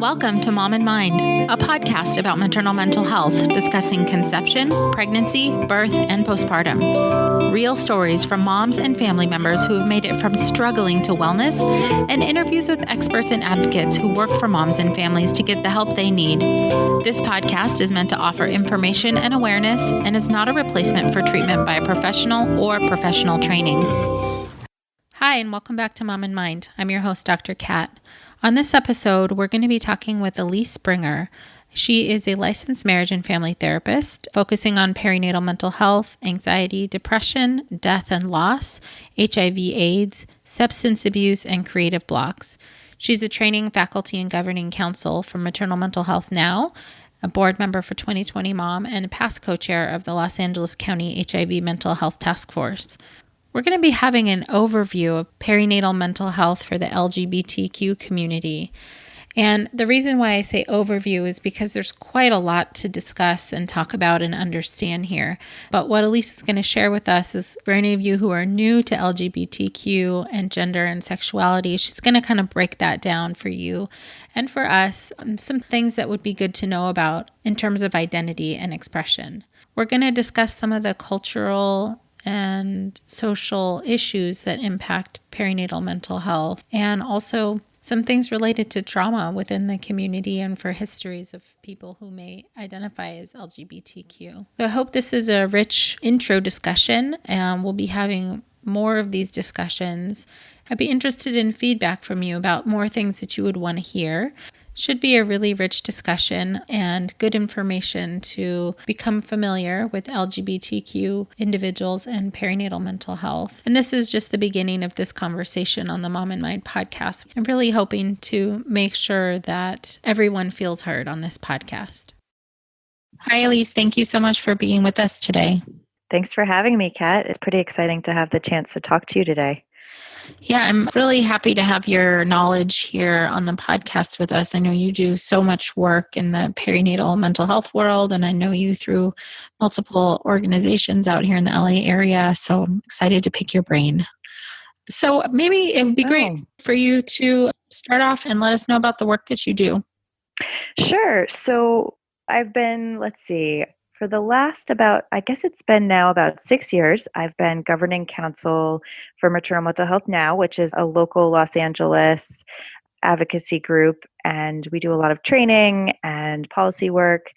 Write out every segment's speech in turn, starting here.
Welcome to Mom and Mind, a podcast about maternal mental health, discussing conception, pregnancy, birth, and postpartum. Real stories from moms and family members who have made it from struggling to wellness, and interviews with experts and advocates who work for moms and families to get the help they need. This podcast is meant to offer information and awareness and is not a replacement for treatment by a professional or professional training. Hi, and welcome back to Mom and Mind. I'm your host, Dr. Kat. On this episode, we're going to be talking with Elyse Springer. She is a licensed marriage and family therapist, focusing on perinatal mental health, anxiety, depression, death and loss, HIV/AIDS, substance abuse, and creative blocks. She's a training faculty and governing council for Maternal Mental Health Now, a board member for 2020 Mom, and a past co-chair of the Los Angeles County HIV Mental Health Task Force. We're going to be having an overview of perinatal mental health for the LGBTQ community. And the reason why I say overview is because there's quite a lot to discuss and talk about and understand here. But what Elyse is going to share with us is, for any of you who are new to LGBTQ and gender and sexuality, she's going to kind of break that down for you and for us, some things that would be good to know about in terms of identity and expression. We're going to discuss some of the cultural and social issues that impact perinatal mental health, and also some things related to trauma within the community and for histories of people who may identify as LGBTQ. So I hope this is a rich intro discussion, and we'll be having more of these discussions. I'd be interested in feedback from you about more things that you would want to hear. Should be a really rich discussion and good information to become familiar with LGBTQ individuals and perinatal mental health. And this is just the beginning of this conversation on the Mom and Mind podcast. I'm really hoping to make sure that everyone feels heard on this podcast. Hi, Elyse. Thank you so much for being with us today. Thanks for having me, Kat. It's pretty exciting to have the chance to talk to you today. Yeah, I'm really happy to have your knowledge here on the podcast with us. I know you do so much work in the perinatal mental health world, and I know you through multiple organizations out here in the LA area. So I'm excited to pick your brain. So maybe it would be great for you to start off and let us know about the work that you do. Sure. So I've been, for the last it's been now about 6 years, I've been governing council for Maternal Mental Health Now, which is a local Los Angeles advocacy group. And we do a lot of training and policy work.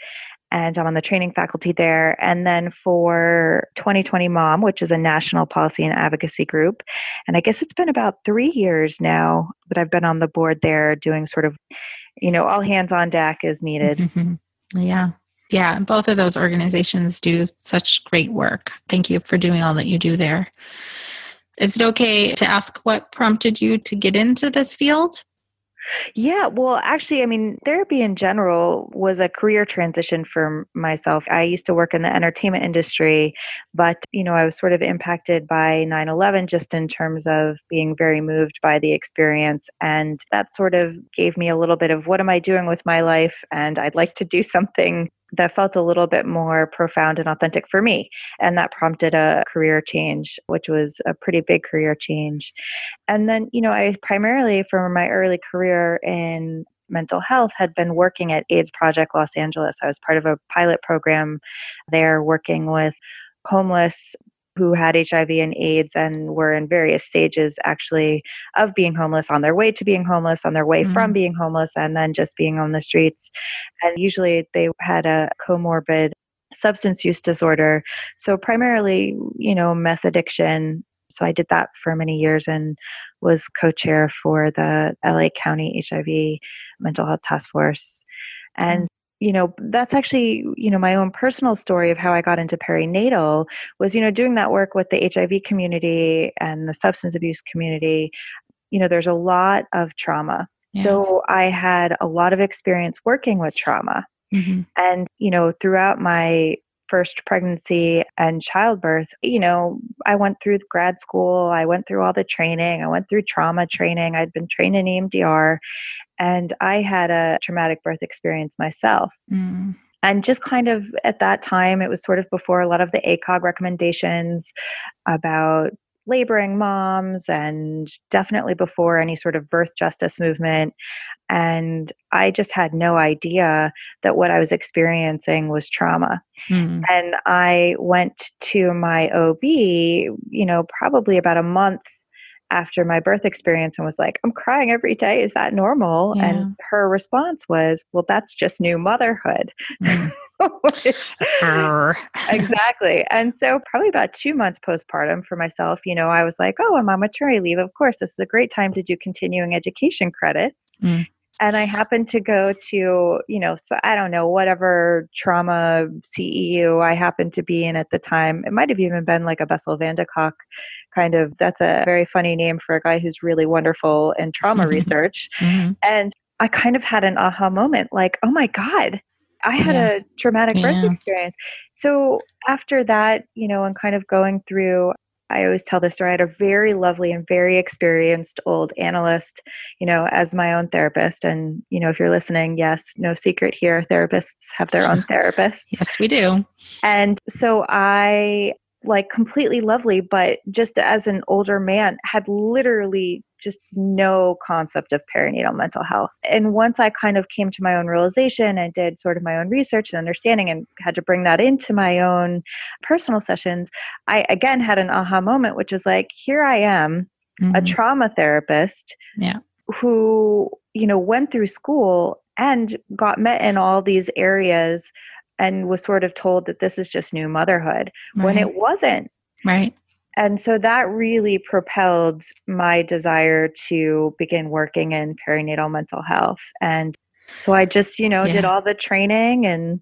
And I'm on the training faculty there. And then for 2020 Mom, which is a national policy and advocacy group. And I guess it's been about 3 years now that I've been on the board there doing sort of, all hands on deck as needed. Mm-hmm. Yeah, both of those organizations do such great work. Thank you for doing all that you do there. Is it okay to ask what prompted you to get into this field? Yeah, well, actually, therapy in general was a career transition for myself. I used to work in the entertainment industry, but, I was sort of impacted by 9/11 just in terms of being very moved by the experience. And that sort of gave me a little bit of what am I doing with my life? And I'd like to do something that felt a little bit more profound and authentic for me. And that prompted a career change, which was a pretty big career change. And then, I primarily for my early career in mental health had been working at AIDS Project Los Angeles. I was part of a pilot program there working with homeless who had HIV and AIDS and were in various stages actually of being homeless, on their way to being homeless, on their way from being homeless, and then just being on the streets. And usually they had a comorbid substance use disorder. So primarily, meth addiction. So I did that for many years and was co-chair for the LA County HIV Mental Health Task Force. And that's actually, my own personal story of how I got into perinatal was, doing that work with the HIV community and the substance abuse community. There's a lot of trauma. Yeah. So I had a lot of experience working with trauma. Mm-hmm. And, throughout my first pregnancy and childbirth, I went through grad school, I went through all the training, I went through trauma training, I'd been trained in EMDR, and I had a traumatic birth experience myself. Mm. And just kind of at that time, it was sort of before a lot of the ACOG recommendations about laboring moms, and definitely before any sort of birth justice movement. And I just had no idea that what I was experiencing was trauma. Mm. And I went to my OB, probably about a month after my birth experience and was like, I'm crying every day. Is that normal? And Yeah. her response was, well, that's just new motherhood. Mm. Which, exactly. And so probably about 2 months postpartum for myself, I was like, oh, I'm on maternity leave. Of course, this is a great time to do continuing education credits. Mm. And I happened to go to, so I don't know, whatever trauma CEU I happened to be in at the time. It might have even been like a Bessel van de Kolk kind of, that's a very funny name for a guy who's really wonderful in trauma research. Mm-hmm. And I kind of had an aha moment like, oh my God, I had Yeah. a traumatic birth Yeah. experience. So after that, and kind of going through, I always tell this story. I had a very lovely and very experienced old analyst, as my own therapist. And, if you're listening, yes, no secret here, therapists have their own therapists. Yes, we do. And so I completely lovely, but just as an older man, had literally just no concept of perinatal mental health. And once I kind of came to my own realization and did sort of my own research and understanding and had to bring that into my own personal sessions, I again had an aha moment, which was like, here I am, a trauma therapist who, went through school and got met in all these areas and was sort of told that this is just new motherhood when it wasn't. Right. And so that really propelled my desire to begin working in perinatal mental health. And so I just, did all the training and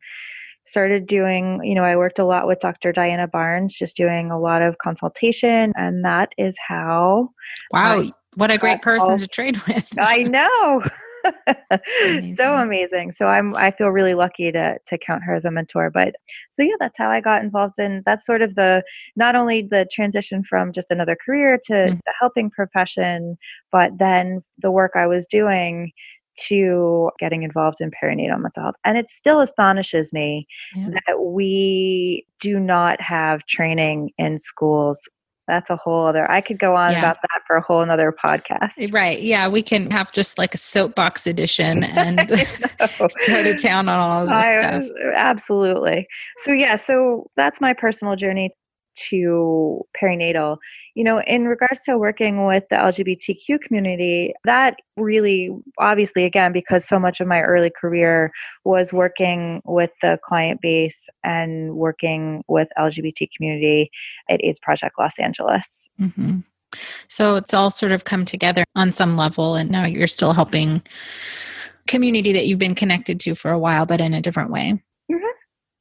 started doing, I worked a lot with Dr. Diana Barnes, just doing a lot of consultation. And that is how. Wow. What a great person to train with. I know. So amazing. So I feel really lucky to count her as a mentor. But so yeah, that's how I got involved in, that's sort of not only the transition from just another career to the helping profession, but then the work I was doing to getting involved in perinatal mental health. And it still astonishes me that we do not have training in schools. That's a whole other, I could go on about that for a whole another podcast. Right. Yeah. We can have just like a soapbox edition and go to town on all of this stuff. Absolutely. So yeah, so that's my personal journey to perinatal. In regards to working with the LGBTQ community, that really, obviously, again, because so much of my early career was working with the client base and working with LGBT community at AIDS Project Los Angeles. Mm-hmm. So it's all sort of come together on some level, and now you're still helping community that you've been connected to for a while, but in a different way. Mm-hmm.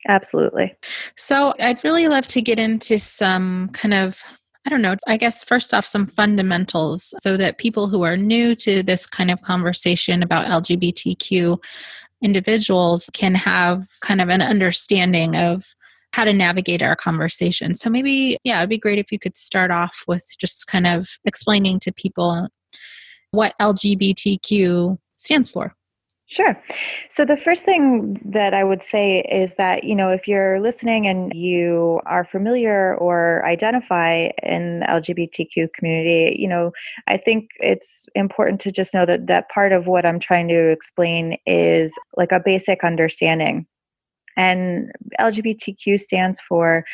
Absolutely. So I'd really love to get into some kind of, I don't know, I guess first off, some fundamentals so that people who are new to this kind of conversation about LGBTQ individuals can have kind of an understanding of how to navigate our conversation. So maybe, it'd be great if you could start off with just kind of explaining to people what LGBTQ stands for. Sure. So the first thing that I would say is that, if you're listening and you are familiar or identify in the LGBTQ community, I think it's important to just know that part of what I'm trying to explain is like a basic understanding. And LGBTQ stands for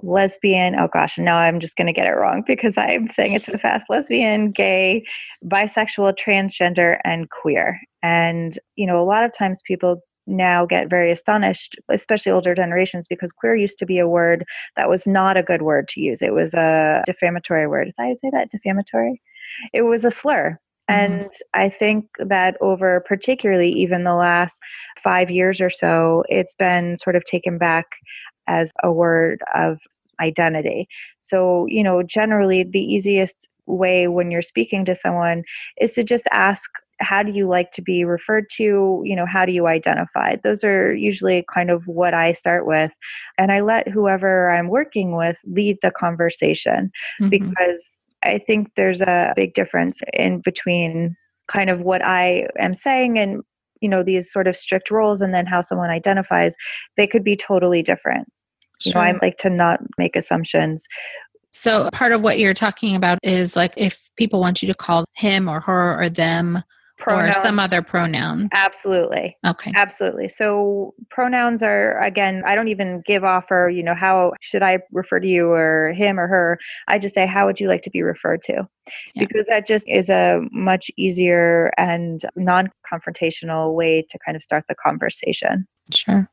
lesbian, oh gosh, now I'm just going to get it wrong because I'm saying it so fast, lesbian, gay, bisexual, transgender, and queer. And, a lot of times people now get very astonished, especially older generations, because queer used to be a word that was not a good word to use. It was a defamatory word. Did I say that? Defamatory? It was a slur. And I think that over particularly even the last 5 years or so, it's been sort of taken back as a word of identity. So, generally the easiest way when you're speaking to someone is to just ask, how do you like to be referred to? How do you identify? Those are usually kind of what I start with. And I let whoever I'm working with lead the conversation because I think there's a big difference in between kind of what I am saying and, these sort of strict roles and then how someone identifies. They could be totally different. Sure. I like to not make assumptions. So part of what you're talking about is like if people want you to call him or her or them, or some Pronouns. other pronoun? Absolutely. Okay. Absolutely. So pronouns are, again, I don't even give off or, how should I refer to you or him or her? I just say, how would you like to be referred to? Yeah. Because that just is a much easier and non-confrontational way to kind of start the conversation. Sure.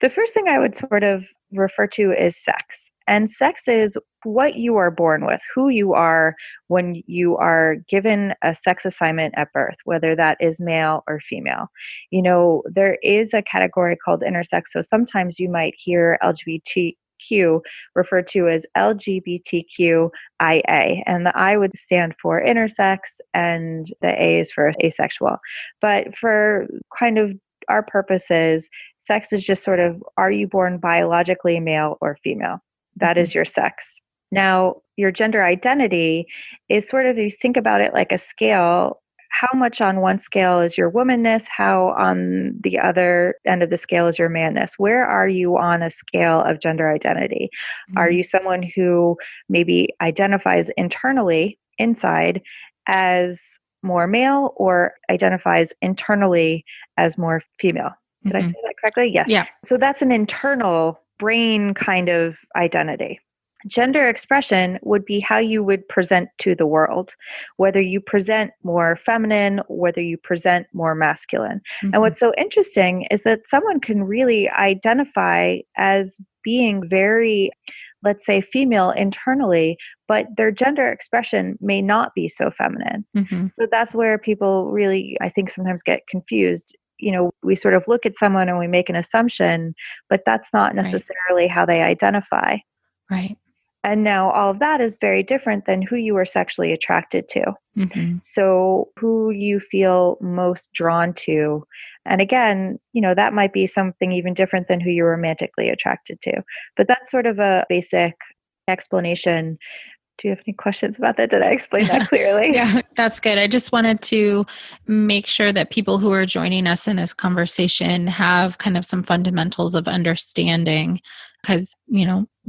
The first thing I would sort of refer to is sex. And sex is what you are born with, who you are when you are given a sex assignment at birth, whether that is male or female. There is a category called intersex. So sometimes you might hear LGBTQ referred to as LGBTQIA, and the I would stand for intersex and the A is for asexual. But for kind of our purposes, sex is just sort of, are you born biologically male or female? That is your sex. Now, your gender identity is sort of, if you think about it like a scale, how much on one scale is your womanness? How on the other end of the scale is your manness? Where are you on a scale of gender identity? Are you someone who maybe identifies internally, inside, as more male or identifies internally as more female? Did I say that correctly? Yes. Yeah. So that's an internal brain kind of identity. Gender expression would be how you would present to the world, whether you present more feminine, whether you present more masculine. And what's so interesting is that someone can really identify as being very, let's say, female internally, but their gender expression may not be so feminine. So that's where people really, I think, sometimes get confused. We sort of look at someone and we make an assumption, but that's not necessarily how they identify. Right. And now all of that is very different than who you are sexually attracted to. So who you feel most drawn to. And again, that might be something even different than who you're romantically attracted to. But that's sort of a basic explanation. Do you have any questions about that? Did I explain that clearly? Yeah, that's good. I just wanted to make sure that people who are joining us in this conversation have kind of some fundamentals of understanding, because,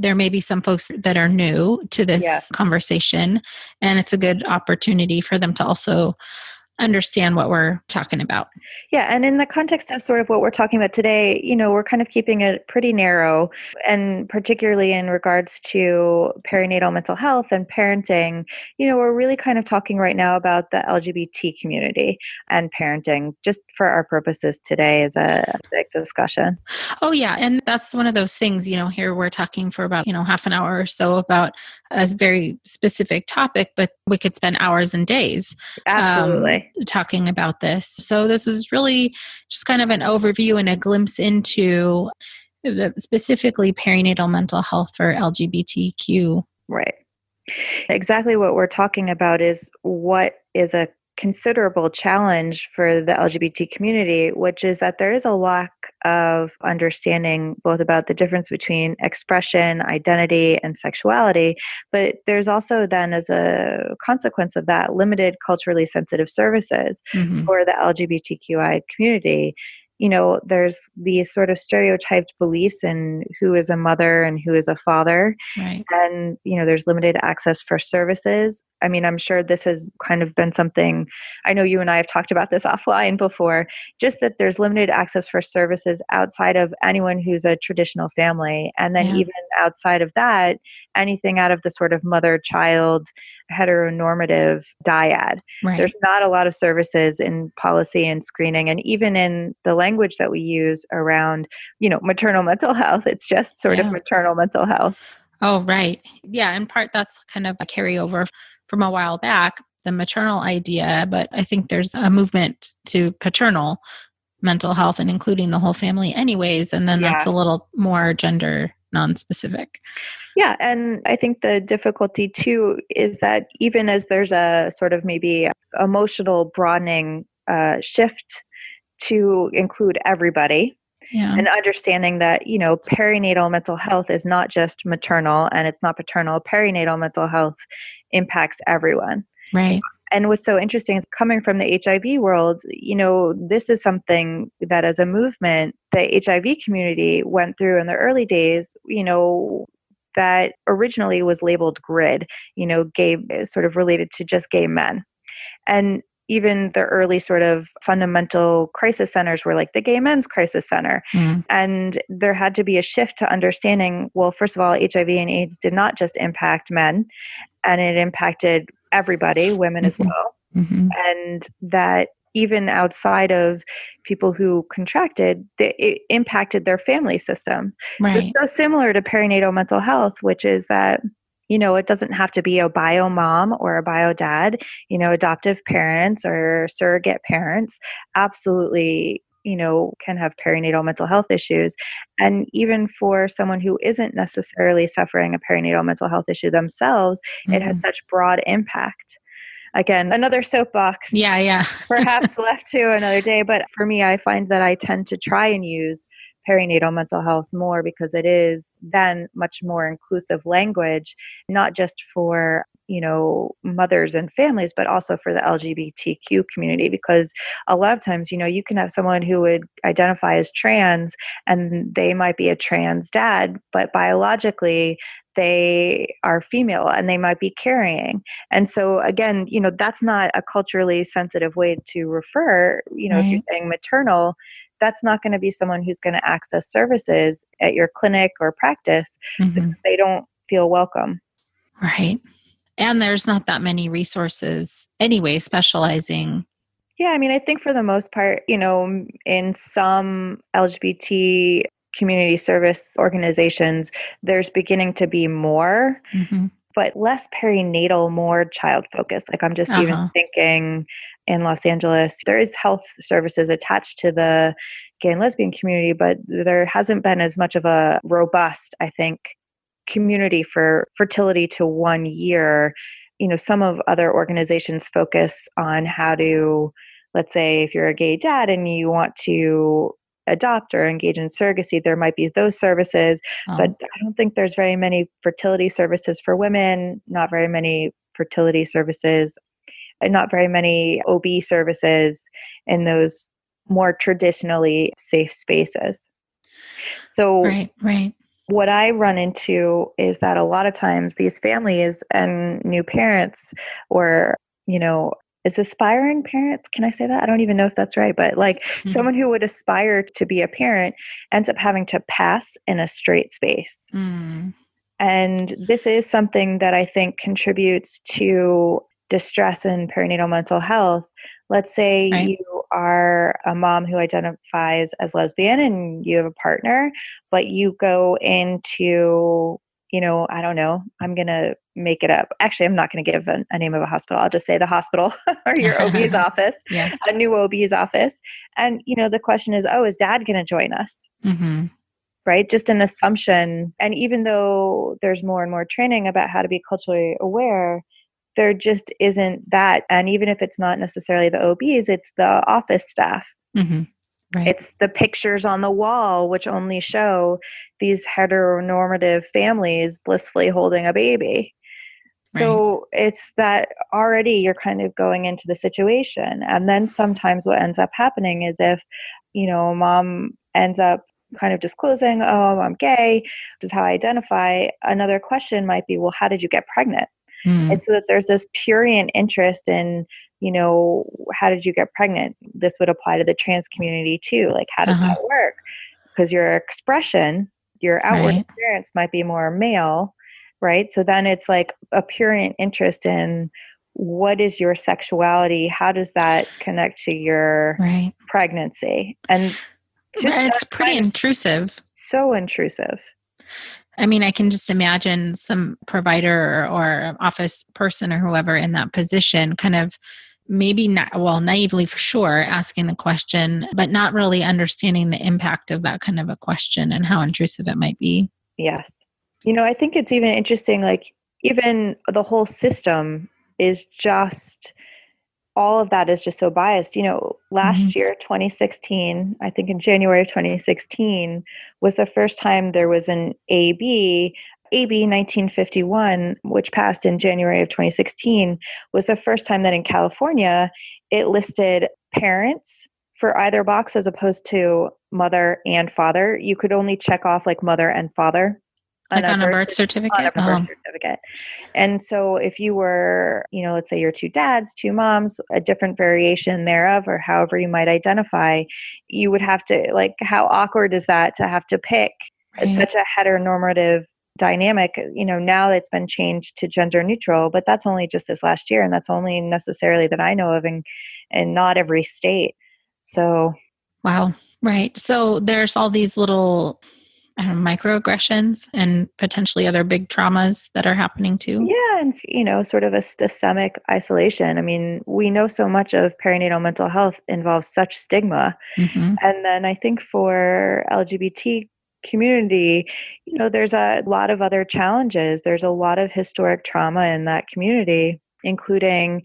there may be some folks that are new to this conversation, and it's a good opportunity for them to also understand what we're talking about. Yeah. And in the context of sort of what we're talking about today, we're kind of keeping it pretty narrow, and particularly in regards to perinatal mental health and parenting, we're really kind of talking right now about the LGBT community and parenting, just for our purposes today as a big discussion. Oh, yeah. And that's one of those things, here we're talking for about, half an hour or so about a very specific topic, but we could spend hours and days talking about this. So this is really just kind of an overview and a glimpse into specifically perinatal mental health for LGBTQ. Right. Exactly what we're talking about is what is a considerable challenge for the LGBT community, which is that there is a lack of understanding both about the difference between expression, identity, and sexuality. But there's also then, as a consequence of that, limited culturally sensitive services for the LGBTQI community. There's these sort of stereotyped beliefs in who is a mother and who is a father. Right. And, there's limited access for services. I mean, I'm sure this has kind of been something, I know you and I have talked about this offline before, just that there's limited access for services outside of anyone who's a traditional family. And then even outside of that, anything out of the sort of mother-child heteronormative dyad. There's not a lot of services in policy and screening, and even in the language that we use around, maternal mental health, it's just sort of maternal mental health. Oh, right. Yeah. In part, that's kind of a carryover from a while back, the maternal idea, but I think there's a movement to paternal mental health and including the whole family anyways. And then that's a little more gender non-specific. Yeah. And I think the difficulty too is that even as there's a sort of maybe emotional broadening shift to include everybody, and understanding that, perinatal mental health is not just maternal and it's not paternal. Perinatal mental health impacts everyone. Right. And what's so interesting is coming from the HIV world, this is something that as a movement, the HIV community went through in the early days, that originally was labeled GRID, gay, sort of related to just gay men. And even the early sort of fundamental crisis centers were like the Gay Men's Crisis Center. And there had to be a shift to understanding, well, first of all, HIV and AIDS did not just impact men, and it impacted everybody, women as well. And that even outside of people who contracted, it impacted their family systems. So it's so similar to perinatal mental health, which is that, it doesn't have to be a bio mom or a bio dad, adoptive parents or surrogate parents absolutely, can have perinatal mental health issues. And even for someone who isn't necessarily suffering a perinatal mental health issue themselves, it has such broad impact. Again, another soapbox. Yeah. Perhaps left to another day. But for me, I find that I tend to try and use perinatal mental health more because it is then much more inclusive language, not just for, mothers and families, but also for the LGBTQ community. Because a lot of times, you can have someone who would identify as trans and they might be a trans dad, but biologically they are female and they might be carrying. And so again, that's not a culturally sensitive way to refer, if you're saying maternal, that's not going to be someone who's going to access services at your clinic or practice because they don't feel welcome. Right. And there's not that many resources anyway, specializing. Yeah. I mean, I think for the most part, in some LGBT community service organizations, there's beginning to be more, but less perinatal, more child focused. Like I'm just even thinking in Los Angeles, there is health services attached to the gay and lesbian community, but there hasn't been as much of a robust, I think, community for fertility to 1 year. Some of other organizations focus on how to, let's say if you're a gay dad and you want to adopt or engage in surrogacy, there might be those services, but I don't think there's very many fertility services for women, not very many fertility services, and not very many OB services in those more traditionally safe spaces. So what I run into is that a lot of times these families and new parents or, is aspiring parents, can I say that? I don't even know if that's right, but like someone who would aspire to be a parent ends up having to pass in a straight space. And this is something that I think contributes to distress in perinatal mental health. Let's say you are a mom who identifies as lesbian and you have a partner, but you go into, I don't know, I'm going to make it up. Actually, I'm not going to give a name of a hospital. I'll just say the hospital or your OB's office, a new OB's office. And, the question is, is dad going to join us? Right? Just an assumption. And even though there's more and more training about how to be culturally aware, there just isn't that. And even if it's not necessarily the OBs, it's the office staff. It's the pictures on the wall, which only show these heteronormative families blissfully holding a baby. So it's that already you're kind of going into the situation. And then sometimes what ends up happening is if, mom ends up kind of disclosing, I'm gay, this is how I identify. Another question might be, well, how did you get pregnant? And so that there's this prurient interest in, how did you get pregnant? This would apply to the trans community too. Like, how does that work? Because your expression, your outward appearance might be more male, right? So then it's like a prurient interest in what is your sexuality? How does that connect to your pregnancy? And it's pretty intrusive. So intrusive. I mean, I can just imagine some provider or office person or whoever in that position kind of maybe not, naively for sure, asking the question, but not really understanding the impact of that kind of a question and how intrusive it might be. Yes. I think it's even interesting, like even the whole system is just, all of that is just so biased. Last year, 2016, I think in January of 2016 was the first time there was an AB 1951, which passed in January of 2016, was the first time that in California, it listed parents for either box as opposed to mother and father. You could only check off like mother and father. Like on a birth on certificate? a birth certificate. And so if you were, let's say you're two dads, two moms, a different variation thereof, or however you might identify, you would have to, like, how awkward is that to have to pick such a heteronormative dynamic? Now it's been changed to gender neutral, but that's only just this last year. And that's only necessarily that I know of in not every state. So. Wow. Right. So there's all these little microaggressions and potentially other big traumas that are happening too. Yeah. And, sort of a systemic isolation. I mean, we know so much of perinatal mental health involves such stigma. Mm-hmm. And then I think for LGBT community, there's a lot of other challenges. There's a lot of historic trauma in that community, including,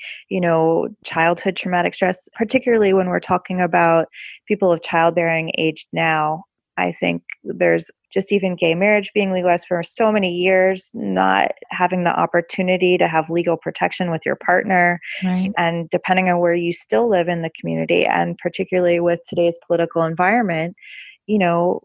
childhood traumatic stress, particularly when we're talking about people of childbearing age now. I think there's just even gay marriage being legalized for so many years, not having the opportunity to have legal protection with your partner. Right. And depending on where you still live in the community, and particularly with today's political environment,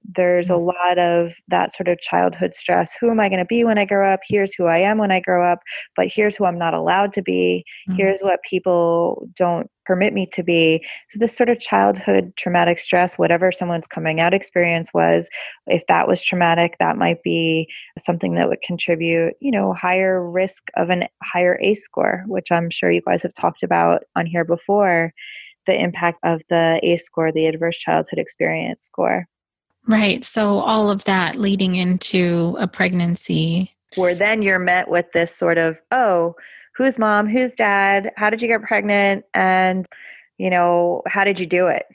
there's a lot of that sort of childhood stress. Who am I going to be when I grow up? Here's who I am when I grow up, but here's who I'm not allowed to be. Here's what people don't permit me to be. So this sort of childhood traumatic stress, whatever someone's coming out experience was, if that was traumatic, that might be something that would contribute, higher risk of a higher ACE score, which I'm sure you guys have talked about on here before. The impact of the ACE score, the adverse childhood experience score. Right. So all of that leading into a pregnancy. Where then you're met with this sort of, oh, who's mom, who's dad, how did you get pregnant, and, how did you do it?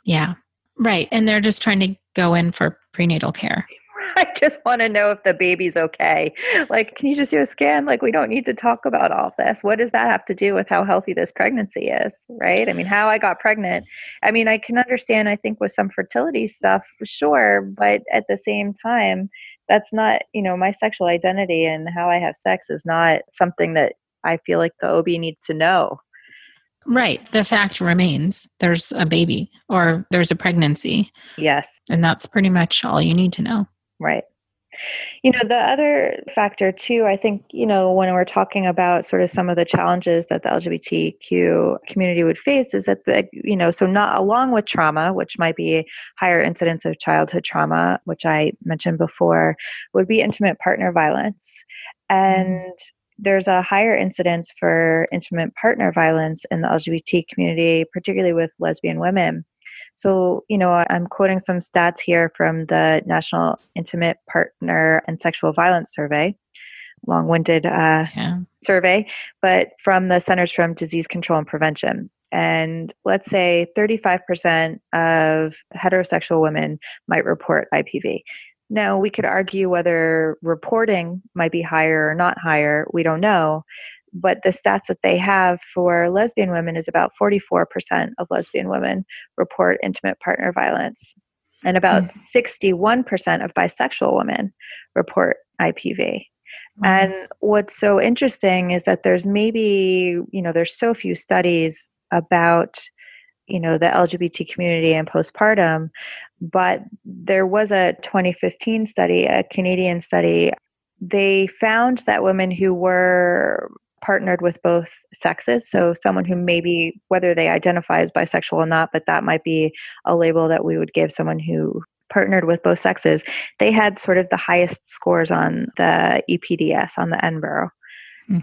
Yeah. Right. And they're just trying to go in for prenatal care. I just want to know if the baby's okay. Like, can you just do a scan? Like, we don't need to talk about all this. What does that have to do with how healthy this pregnancy is, right? I mean, how I got pregnant. I mean, I can understand, I think, with some fertility stuff, sure. But at the same time, that's not, my sexual identity and how I have sex is not something that I feel like the OB needs to know. Right. The fact remains there's a baby or there's a pregnancy. Yes. And that's pretty much all you need to know. Right. The other factor too, I think, when we're talking about sort of some of the challenges that the LGBTQ community would face is that so not along with trauma, which might be higher incidence of childhood trauma, which I mentioned before, would be intimate partner violence. And there's a higher incidence for intimate partner violence in the LGBT community, particularly with lesbian women. So, I'm quoting some stats here from the National Intimate Partner and Sexual Violence Survey, long-winded survey, but from the Centers for Disease Control and Prevention. And let's say 35% of heterosexual women might report IPV. Now, we could argue whether reporting might be higher or not higher. We don't know. But the stats that they have for lesbian women is about 44% of lesbian women report intimate partner violence. And about 61% of bisexual women report IPV. And what's so interesting is that there's there's so few studies about, the LGBT community and postpartum, but there was a 2015 study, a Canadian study. They found that women who were partnered with both sexes, so someone who maybe, whether they identify as bisexual or not, but that might be a label that we would give someone who partnered with both sexes, they had sort of the highest scores on the EPDS, on the NBURO.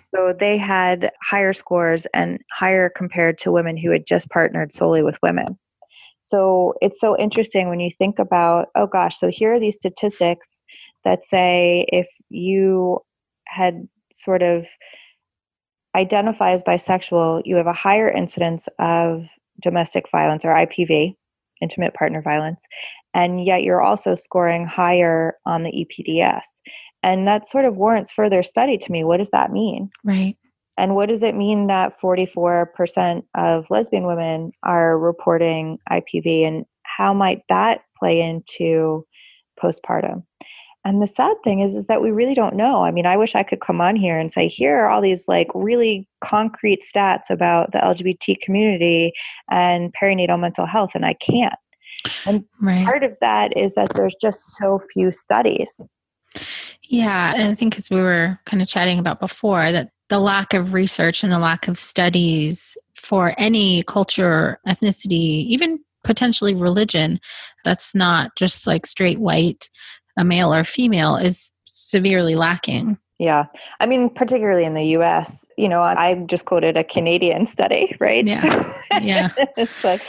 So they had higher scores and higher compared to women who had just partnered solely with women. So it's so interesting when you think about, oh gosh, so here are these statistics that say if you had sort of identify as bisexual, you have a higher incidence of domestic violence or IPV, intimate partner violence, and yet you're also scoring higher on the EPDS. And that sort of warrants further study to me. What does that mean? Right. And what does it mean that 44% of lesbian women are reporting IPV, and how might that play into postpartum? And the sad thing is that we really don't know. I mean, I wish I could come on here and say, here are all these like really concrete stats about the LGBT community and perinatal mental health, and I can't. And part of that is that there's just so few studies. Yeah. And I think as we were kind of chatting about before, that the lack of research and the lack of studies for any culture, ethnicity, even potentially religion, that's not just like straight white, a male or female, is severely lacking. Yeah. I mean, particularly in the US, I just quoted a Canadian study, right? Yeah. So Yeah. it's like,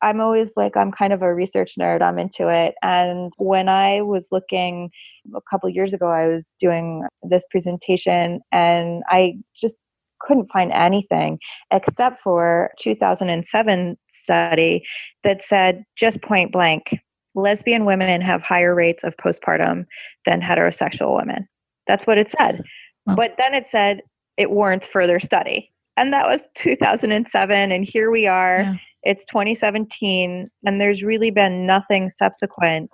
I'm always like, I'm kind of a research nerd. I'm into it. And when I was looking a couple of years ago, I was doing this presentation and I just couldn't find anything except for 2007 study that said just point blank, lesbian women have higher rates of postpartum than heterosexual women. That's what it said. Well, But then it said it warrants further study. And that was 2007. And here we are. yeah. It's 2017, and there's really been nothing subsequent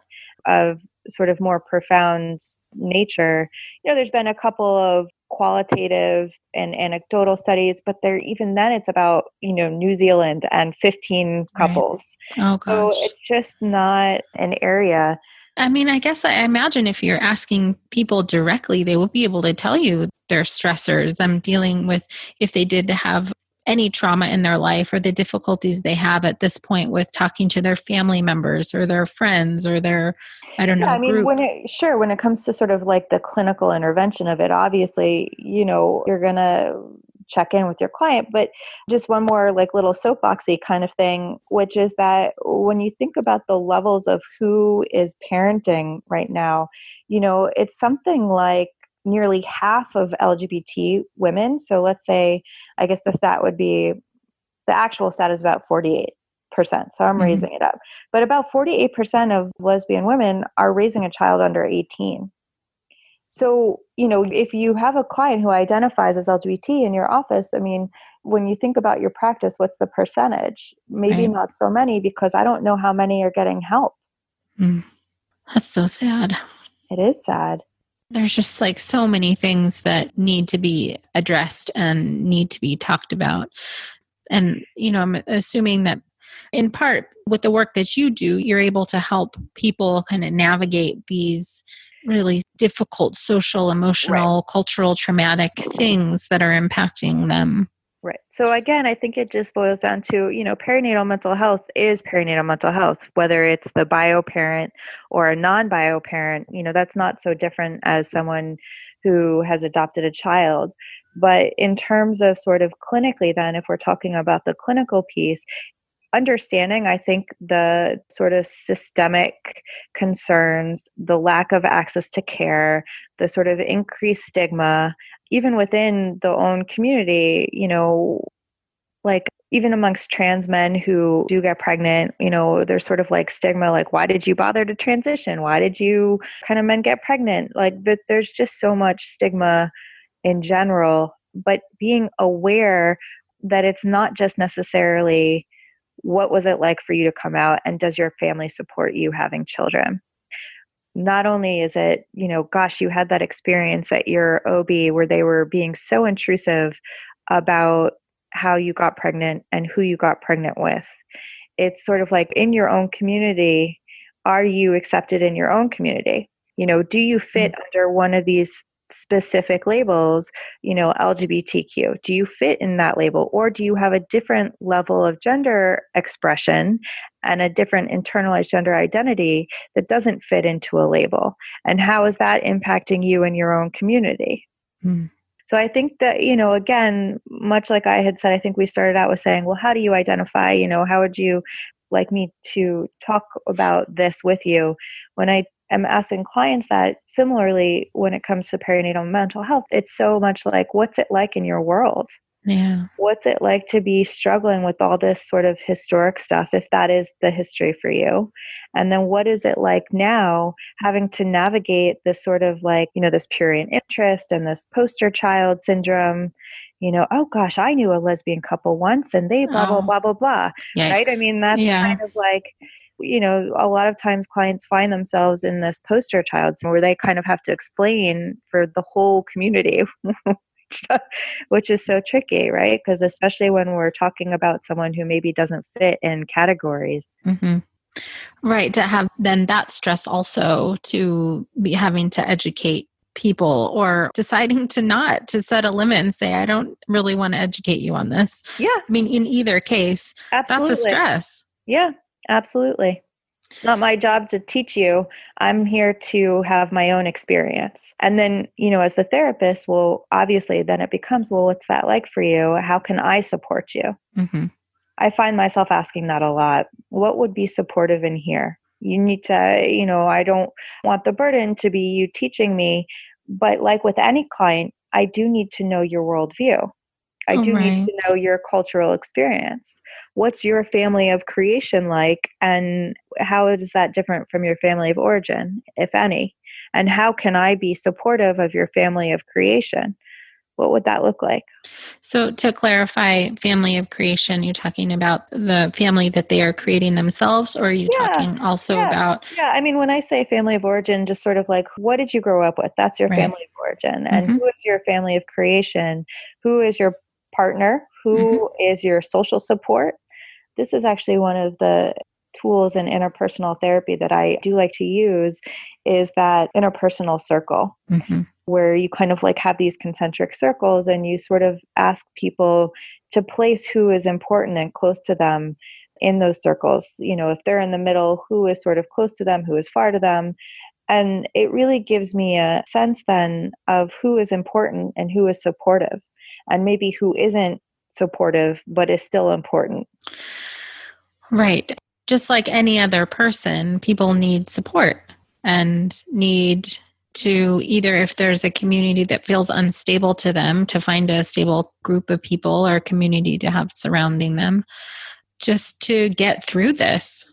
of sort of more profound nature. There's been a couple of qualitative and anecdotal studies, but even then it's about, New Zealand and 15 Right. couples. Oh, So gosh. it's just not an area. I mean, I guess I imagine if you're asking people directly, they will be able to tell you their stressors, them dealing with if they did have any trauma in their life or the difficulties they have at this point with talking to their family members or their friends or their, I don't Yeah, know, I mean, group. when it comes to sort of like the clinical intervention of it, obviously, you're going to check in with your client, but just one more like little soapboxy kind of thing, which is that when you think about the levels of who is parenting right now, it's something like nearly half of LGBT women. So let's say, I guess the actual stat is about 48%. So I'm Mhm. raising it up. But about 48% of lesbian women are raising a child under 18. So, if you have a client who identifies as LGBT in your office, I mean, when you think about your practice, what's the percentage? Maybe Right. not so many because I don't know how many are getting help. Mm. That's so sad. It is sad. There's just like so many things that need to be addressed and need to be talked about. And, I'm assuming that in part with the work that you do, you're able to help people kind of navigate these really difficult social, Right. emotional, cultural, traumatic things that are impacting them. Right. So again, I think it just boils down to, perinatal mental health is perinatal mental health, whether it's the bio parent or a non-bio parent, that's not so different as someone who has adopted a child. But in terms of sort of clinically, then, if we're talking about the clinical piece, understanding, I think, the sort of systemic concerns, the lack of access to care, the sort of increased stigma, even within the own community, like even amongst trans men who do get pregnant, there's sort of like stigma, like, why did you bother to transition? Why did you kind of men get pregnant? Like that, there's just so much stigma in general, but being aware that it's not just necessarily what was it like for you to come out and does your family support you having children? Not only is it, gosh, you had that experience at your OB where they were being so intrusive about how you got pregnant and who you got pregnant with. It's sort of like in your own community, are you accepted in your own community? Do you fit under one of these specific labels, LGBTQ? Do you fit in that label? Or do you have a different level of gender expression and a different internalized gender identity that doesn't fit into a label? And how is that impacting you in your own community? Mm. So I think that, again, much like I had said, I think we started out with saying, well, how do you identify? How would you like me to talk about this with you? When I am asking clients that, similarly, when it comes to perinatal mental health, it's so much like, what's it like in your world? Yeah. What's it like to be struggling with all this sort of historic stuff, if that is the history for you? And then what is it like now having to navigate this sort of like, this prurient interest and this poster child syndrome? Oh gosh, I knew a lesbian couple once and they blah, blah, Oh, blah, blah, blah. Right? I yikes. mean, that's Yeah. kind of like, a lot of times clients find themselves in this poster child where they kind of have to explain for the whole community which is so tricky, right? Because especially when we're talking about someone who maybe doesn't fit in categories. Mm-hmm. Right. To have then that stress also to be having to educate people or deciding to not to set a limit and say, I don't really want to educate you on this. Yeah, I mean, in either case, that's a absolutely. stress. Yeah, absolutely. It's not my job to teach you. I'm here to have my own experience. And then, as the therapist, well, obviously, then it becomes, well, what's that like for you? How can I support you? Mm-hmm. I find myself asking that a lot. What would be supportive in here? You need to, I don't want the burden to be you teaching me. But like with any client, I do need to know your worldview. I Oh, do need right. to know your cultural experience. What's your family of creation like? And how is that different from your family of origin, if any? And how can I be supportive of your family of creation? What would that look like? So to clarify, family of creation, you're talking about the family that they are creating themselves, or are you Yeah, talking also yeah, about, yeah. I mean, when I say family of origin, just sort of like, what did you grow up with? That's your right? family of origin. And Mm-hmm. who is your family of creation? Who is your partner? Mm-hmm. Who is your social support? This is actually one of the tools in interpersonal therapy that I do like to use is that interpersonal circle Mm-hmm. where you kind of like have these concentric circles and you sort of ask people to place who is important and close to them in those circles. If they're in the middle, who is sort of close to them, who is far to them. And it really gives me a sense then of who is important and who is supportive, and maybe who isn't supportive but is still important. Right. Just like any other person, people need support and need to either, if there's a community that feels unstable to them, to find a stable group of people or community to have surrounding them just to get through this.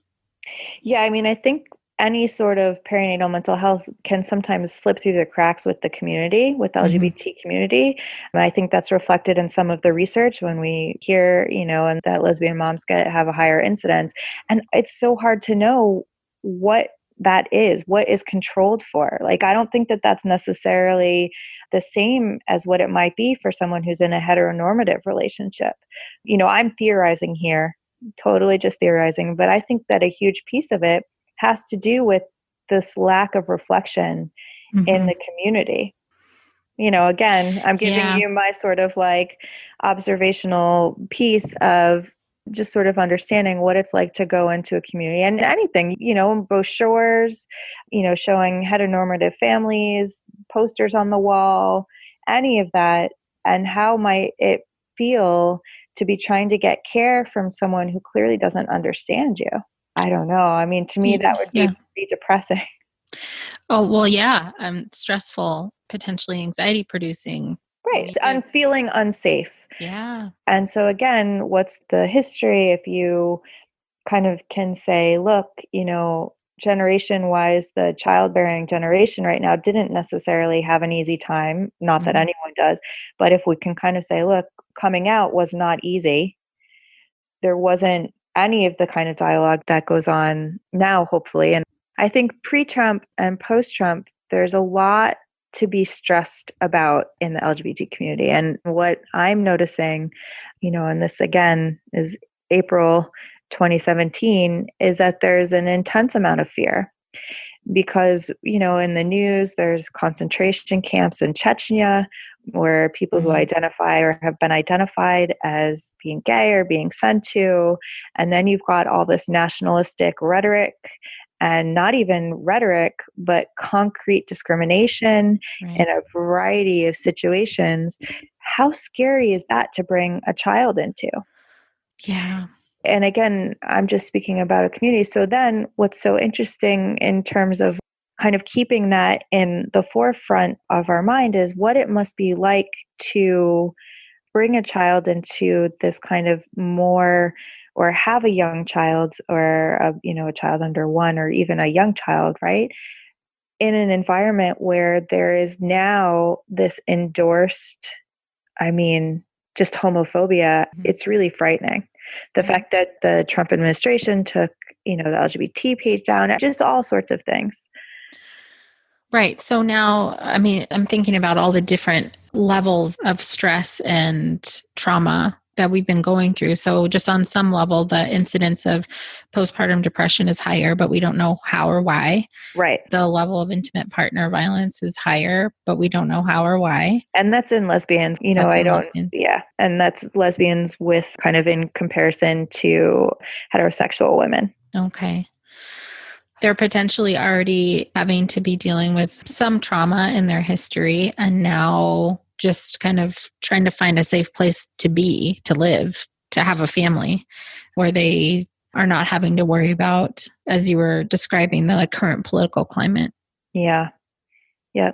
Yeah, I mean, I think any sort of perinatal mental health can sometimes slip through the cracks with the community, with the Mm-hmm. LGBT community. And I think that's reflected in some of the research when we hear, and that lesbian moms have a higher incidence. And it's so hard to know what that is, what is controlled for. Like, I don't think that that's necessarily the same as what it might be for someone who's in a heteronormative relationship. I'm theorizing here, totally just theorizing, but I think that a huge piece of it has to do with this lack of reflection in Mm-hmm. the community. Again, I'm giving Yeah. you my sort of like observational piece of just sort of understanding what it's like to go into a community and anything, brochures, showing heteronormative families, posters on the wall, any of that. And how might it feel to be trying to get care from someone who clearly doesn't understand you? I don't know. I mean, to me, that would be Yeah. pretty depressing. Oh, well, yeah. Stressful, potentially anxiety producing. Right. I'm feeling unsafe. Yeah. And so, again, what's the history? If you kind of can say, look, generation wise, the childbearing generation right now didn't necessarily have an easy time. Not that Mm-hmm. anyone does. But if we can kind of say, look, coming out was not easy, there wasn't any of the kind of dialogue that goes on now, hopefully. And I think pre Trump and post Trump, there's a lot to be stressed about in the LGBT community. And what I'm noticing, and this again is April 2017, is that there's an intense amount of fear because, in the news, there's concentration camps in Chechnya where people who Mm-hmm. identify or have been identified as being gay are being sent to. And then you've got all this nationalistic rhetoric, and not even rhetoric, but concrete discrimination Right. in a variety of situations. How scary is that to bring a child into? Yeah. And again, I'm just speaking about a community. So then what's so interesting in terms of kind of keeping that in the forefront of our mind is what it must be like to bring a child into this kind of more, or have a young child, or a child under one, or even a young child, right? In an environment where there is now this endorsed, I mean, just homophobia. Mm-hmm. It's really frightening. The Yeah. fact that the Trump administration took, the LGBT page down, just all sorts of things. Right. So now, I'm thinking about all the different levels of stress and trauma that we've been going through. So just on some level, the incidence of postpartum depression is higher, but we don't know how or why. Right. The level of intimate partner violence is higher, but we don't know how or why. And that's in lesbians. That's in lesbians. Yeah. And that's lesbians with kind of in comparison to heterosexual women. Okay. They're potentially already having to be dealing with some trauma in their history and now just kind of trying to find a safe place to be, to live, to have a family where they are not having to worry about, as you were describing, the current political climate. Yeah. Yeah.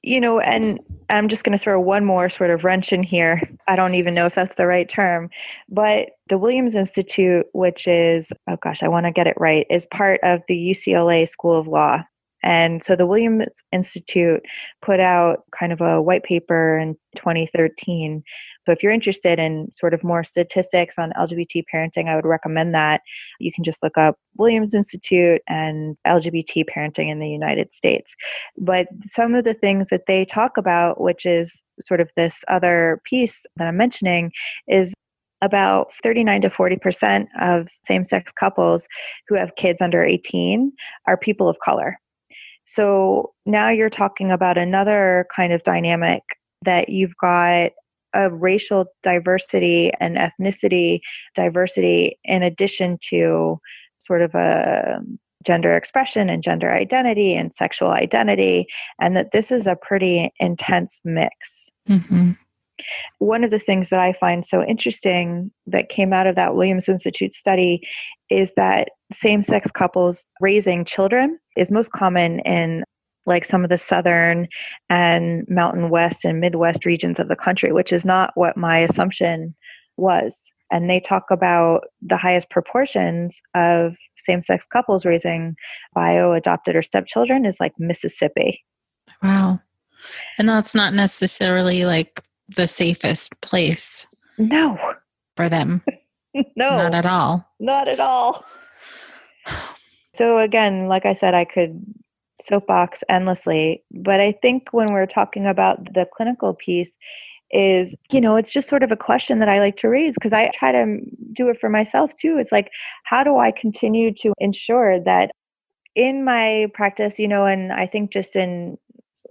And I'm just going to throw one more sort of wrench in here. I don't even know if that's the right term, but the Williams Institute, which is, oh gosh, I want to get it right, is part of the UCLA School of Law. And so the Williams Institute put out kind of a white paper in 2013. So if you're interested in sort of more statistics on LGBT parenting, I would recommend that. You can just look up Williams Institute and LGBT parenting in the United States. But some of the things that they talk about, which is sort of this other piece that I'm mentioning, is about 39 to 40% of same-sex couples who have kids under 18 are people of color. So now you're talking about another kind of dynamic that you've got a racial diversity and ethnicity diversity in addition to sort of a gender expression and gender identity and sexual identity, and that this is a pretty intense mix. Mm-hmm. One of the things that I find so interesting that came out of that Williams Institute study is that same-sex couples raising children is most common in like some of the southern and mountain west and Midwest regions of the country, which is not what my assumption was. And they talk about the highest proportions of same-sex couples raising bio, adopted, or stepchildren is like Mississippi. Wow. And that's not necessarily like the safest place. No. For them. No. Not at all. Not at all. So again, like I said, I could soapbox endlessly, but I think when we're talking about the clinical piece is, it's just sort of a question that I like to raise because I try to do it for myself too. It's like, how do I continue to ensure that in my practice, and I think just in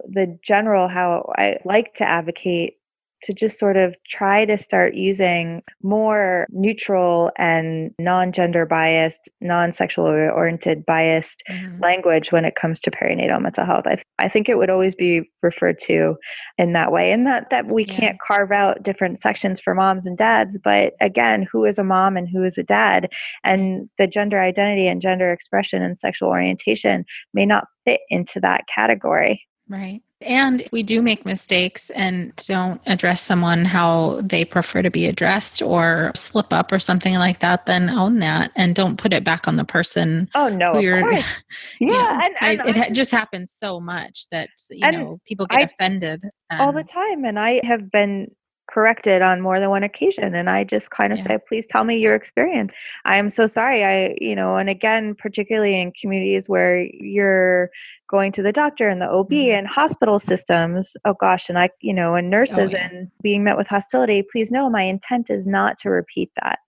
the general, how I like to advocate to just sort of try to start using more neutral and non-gender biased, non-sexual oriented biased language when it comes to perinatal mental health. I think it would always be referred to in that way. And that we can't carve out different sections for moms and dads, but again, who is a mom and who is a dad? And the gender identity and gender expression and sexual orientation may not fit into that category. Right. And if we do make mistakes and don't address someone how they prefer to be addressed or slip up or something like that, then own that and don't put it back on the person. Oh, no, of course. Yeah. It just happens so much that, people get offended. All the time. And I have been corrected on more than one occasion. And I just kind of say, please tell me your experience. I am so sorry. And again, particularly in communities where you're going to the doctor and the OB and hospital systems, oh gosh, and and nurses and being met with hostility, please know my intent is not to repeat that.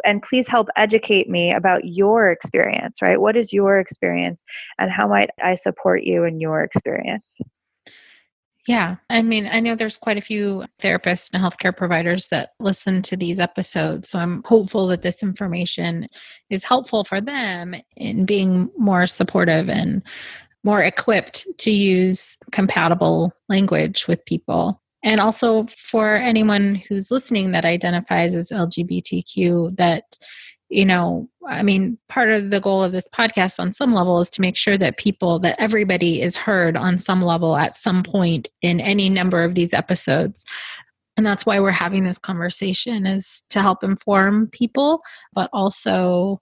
And please help educate me about your experience, right? What is your experience and how might I support you in your experience? Yeah. I mean, I know there's quite a few therapists and healthcare providers that listen to these episodes. So I'm hopeful that this information is helpful for them in being more supportive and more equipped to use compatible language with people. And also for anyone who's listening that identifies as LGBTQ, that, part of the goal of this podcast on some level is to make sure that everybody is heard on some level at some point in any number of these episodes. And that's why we're having this conversation, is to help inform people, but also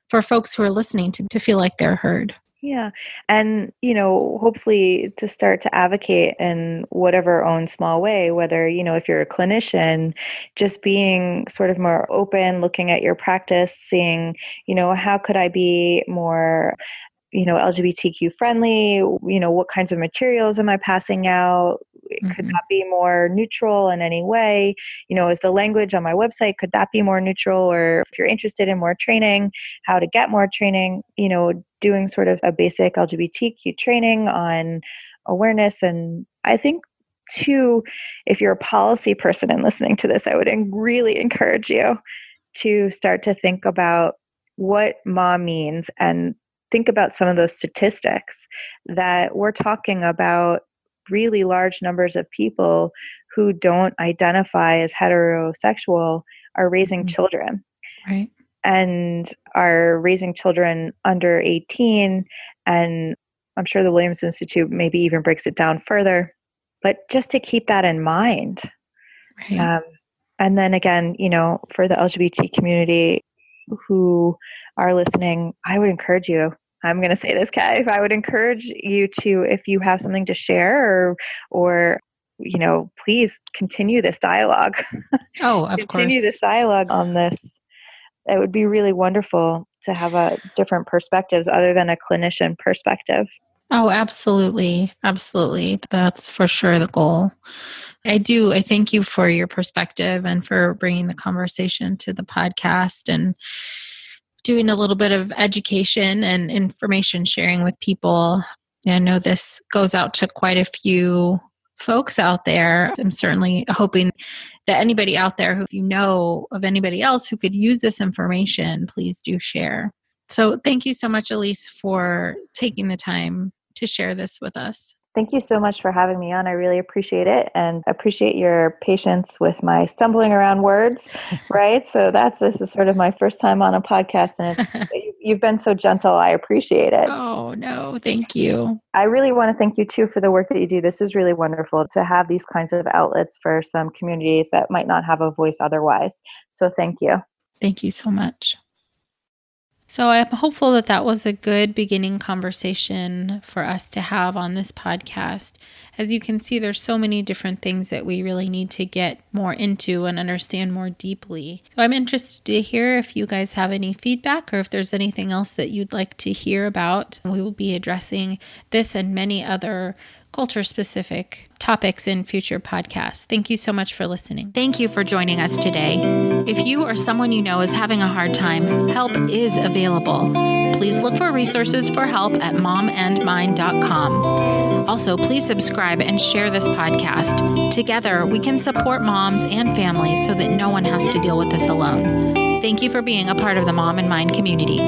for folks who are listening to feel like they're heard. Yeah. And, hopefully to start to advocate in whatever own small way, whether, if you're a clinician, just being sort of more open, looking at your practice, seeing, how could I be more, LGBTQ friendly? What kinds of materials am I passing out? Could that be more neutral in any way? Is the language on my website, could that be more neutral? Or if you're interested in more training, how to get more training, doing sort of a basic LGBTQ training on awareness. And I think too, if you're a policy person and listening to this, I would really encourage you to start to think about what mom means and think about some of those statistics that we're talking about. Really large numbers of people who don't identify as heterosexual are raising children. Right. And are raising children under 18. And I'm sure the Williams Institute maybe even breaks it down further. But just to keep that in mind. Right. And then again, for the LGBT community who are listening, I would encourage you. I'm going to say this, Kat. I would encourage you to, if you have something to share or please continue this dialogue. Oh, of continue course. this dialogue on this. It would be really wonderful to have a different perspectives other than a clinician perspective. Oh, absolutely. Absolutely. That's for sure the goal. I thank you for your perspective and for bringing the conversation to the podcast and doing a little bit of education and information sharing with people. I know this goes out to quite a few folks out there. I'm certainly hoping that anybody out there, if you know of anybody else who could use this information, please do share. So thank you so much, Elyse, for taking the time to share this with us. Thank you so much for having me on. I really appreciate it and appreciate your patience with my stumbling around words, right? So this is sort of my first time on a podcast and you've been so gentle. I appreciate it. Oh, no, thank you. I really want to thank you too for the work that you do. This is really wonderful to have these kinds of outlets for some communities that might not have a voice otherwise. So thank you. Thank you so much. So I'm hopeful that that was a good beginning conversation for us to have on this podcast. As you can see, there's so many different things that we really need to get more into and understand more deeply. So I'm interested to hear if you guys have any feedback or if there's anything else that you'd like to hear about. We will be addressing this and many other culture-specific topics in future podcasts. Thank you so much for listening. Thank you for joining us today. If you or someone you know is having a hard time, help is available. Please look for resources for help at momandmind.com. Also, please subscribe and share this podcast. Together, we can support moms and families so that no one has to deal with this alone. Thank you for being a part of the Mom and Mind community.